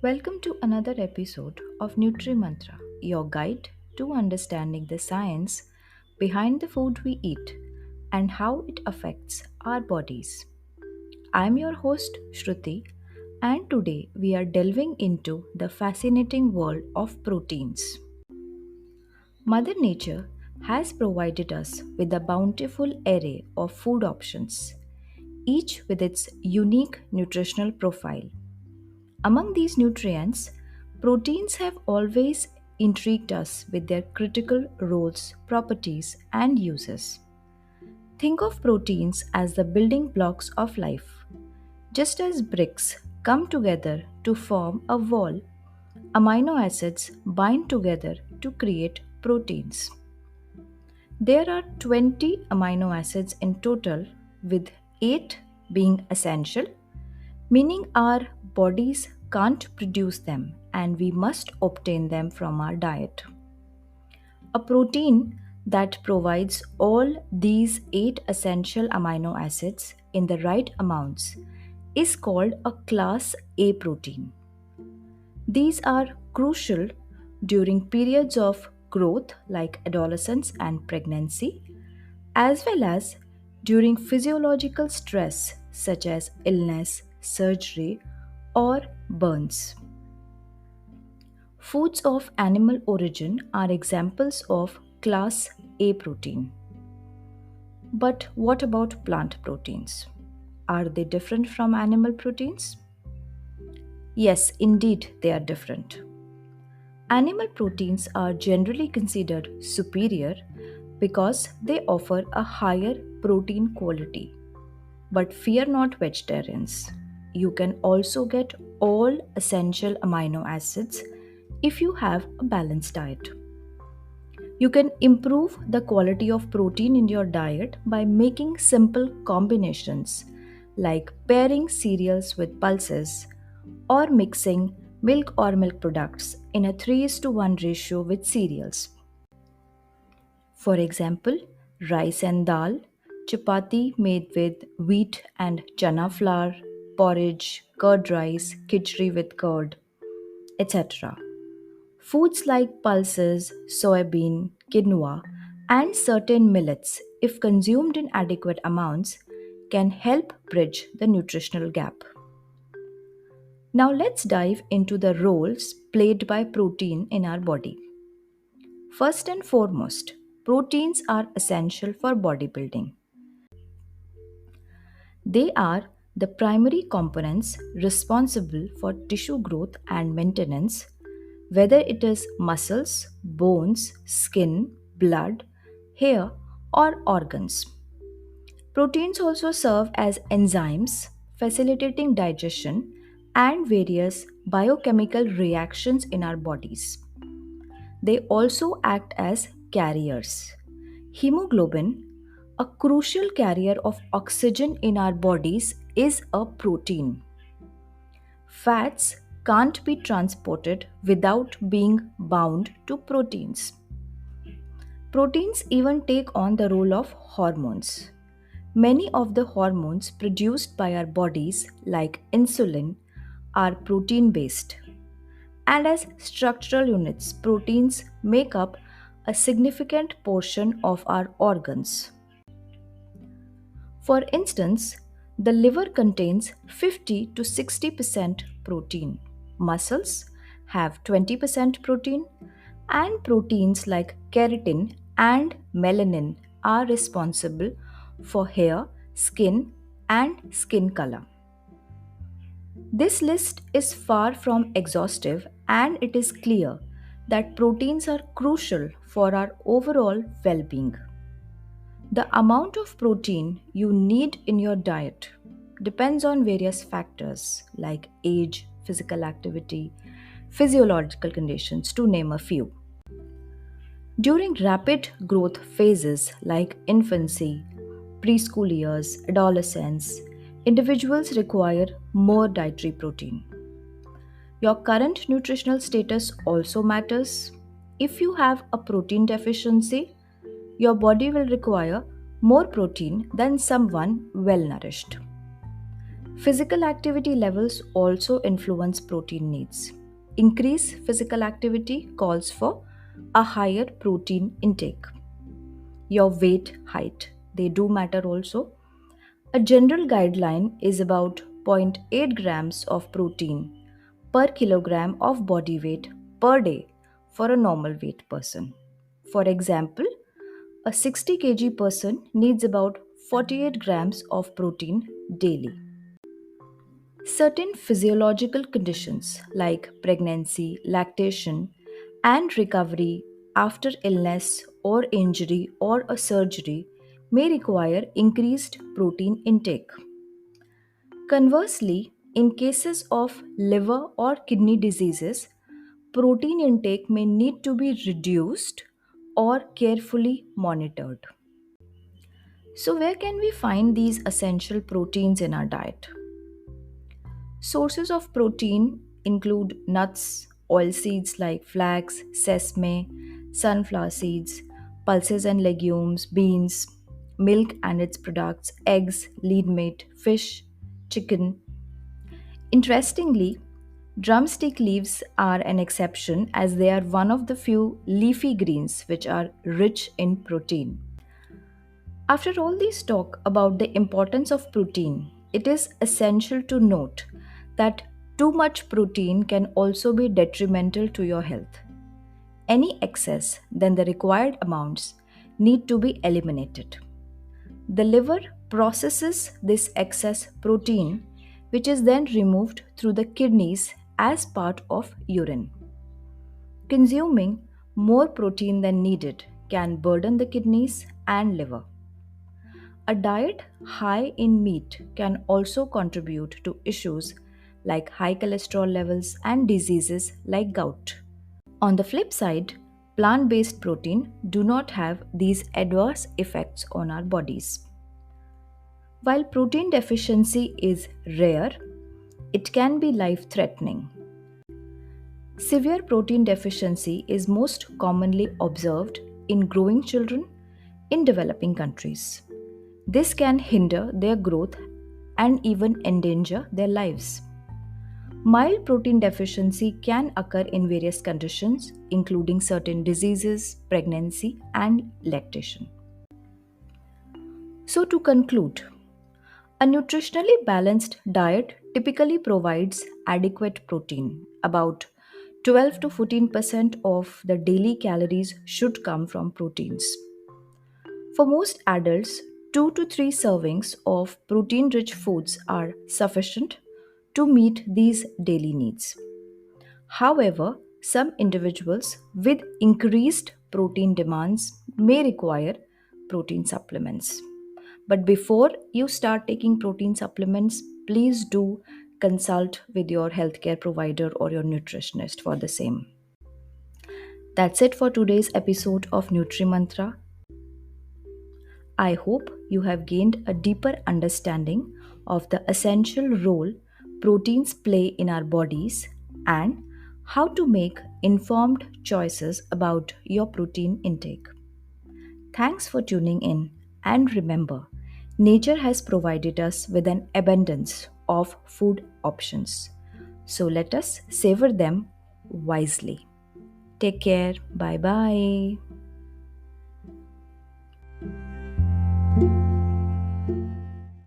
Welcome to another episode of Nutri Mantra, your guide to understanding the science behind the food we eat and how it affects our bodies. I'm your host Shruti, and today we are delving into the fascinating world of proteins. Mother Nature has provided us with a bountiful array of food options, each with its unique nutritional profile. Among these nutrients, proteins have always intrigued us with their critical roles, properties, and uses. Think of proteins as the building blocks of life. Just as bricks come together to form a wall, amino acids bind together to create proteins. There are 20 amino acids in total, with 8 being essential, meaning our bodies can't produce them and we must obtain them from our diet. A protein that provides all these 8 essential amino acids in the right amounts is called a class A protein. These are crucial during periods of growth like adolescence and pregnancy, as well as during physiological stress such as illness, surgery, or burns. Foods of animal origin are examples of class A protein. But what about plant proteins? Are they different from animal proteins? Yes, indeed, they are different. Animal proteins are generally considered superior because they offer a higher protein quality. But fear not, vegetarians. You can also get all essential amino acids if you have a balanced diet. You can improve the quality of protein in your diet by making simple combinations like pairing cereals with pulses or mixing milk or milk products in a 3:1 ratio with cereals. For example, rice and dal, chapati made with wheat and chana flour, porridge, curd rice, khichdi with curd, etc. Foods like pulses, soybean, quinoa, and certain millets, if consumed in adequate amounts, can help bridge the nutritional gap. Now let's dive into the roles played by protein in our body. First and foremost, proteins are essential for bodybuilding. They are the primary components responsible for tissue growth and maintenance, whether it is muscles, bones, skin, blood, hair, or organs. Proteins also serve as enzymes, facilitating digestion and various biochemical reactions in our bodies. They also act as carriers. Hemoglobin, a crucial carrier of oxygen in our bodies, is a protein. Fats can't be transported without being bound to proteins. Proteins even take on the role of hormones. Many of the hormones produced by our bodies, like insulin, are protein based. And as structural units, proteins make up a significant portion of our organs. For instance, the liver contains 50 to 60% protein. Muscles have 20% protein, and proteins like keratin and melanin are responsible for hair, skin, and skin color. This list is far from exhaustive, and it is clear that proteins are crucial for our overall well being. The amount of protein you need in your diet depends on various factors like age, physical activity, physiological conditions, to name a few. During rapid growth phases like infancy, preschool years, adolescence, individuals require more dietary protein. Your current nutritional status also matters. If you have a protein deficiency, your body will require more protein than someone well nourished. Physical activity levels also influence protein needs. Increased physical activity calls for a higher protein intake. Your weight, height, they do matter also. A general guideline is about zero point 0.8 grams of protein per kilogram of body weight per day for a normal weight person. For example, a 60 kg person needs about 48 grams of protein daily. Certain physiological conditions like pregnancy, lactation, and recovery after illness or injury or a surgery may require increased protein intake. Conversely, in cases of liver or kidney diseases, protein intake may need to be reduced or carefully monitored. So, where can we find these essential proteins in our diet? Sources of protein include nuts, oilseeds like flax, sesame, sunflower seeds, pulses and legumes, beans, milk and its products, eggs, lean meat, fish, chicken. Interestingly, drumstick leaves are an exception as they are one of the few leafy greens which are rich in protein. After all this talk about the importance of protein, it is essential to note that too much protein can also be detrimental to your health. Any excess than the required amounts need to be eliminated. The liver processes this excess protein, which is then removed through the kidneys as part of urine. Consuming more protein than needed can burden the kidneys and liver. A diet high in meat can also contribute to issues like high cholesterol levels and diseases like gout. On the flip side, plant-based protein do not have these adverse effects on our bodies. While protein deficiency is rare, it can be life-threatening. Severe protein deficiency is most commonly observed in growing children in developing countries. This can hinder their growth and even endanger their lives. Mild protein deficiency can occur in various conditions, including certain diseases, pregnancy, and lactation. So, to conclude, a nutritionally balanced diet typically provides adequate protein. About 12 to 14% of the daily calories should come from proteins. For most adults, 2 to 3 servings of protein rich foods are sufficient to meet these daily needs. However, some individuals with increased protein demands may require protein supplements. But before you start taking protein supplements, please do consult with your healthcare provider or your nutritionist for the same. That's it for today's episode of NutriMantra. I hope you have gained a deeper understanding of the essential role proteins play in our bodies and how to make informed choices about your protein intake. Thanks for tuning in, and remember, nature has provided us with an abundance of food options. So let us savor them wisely. Take care. Bye bye.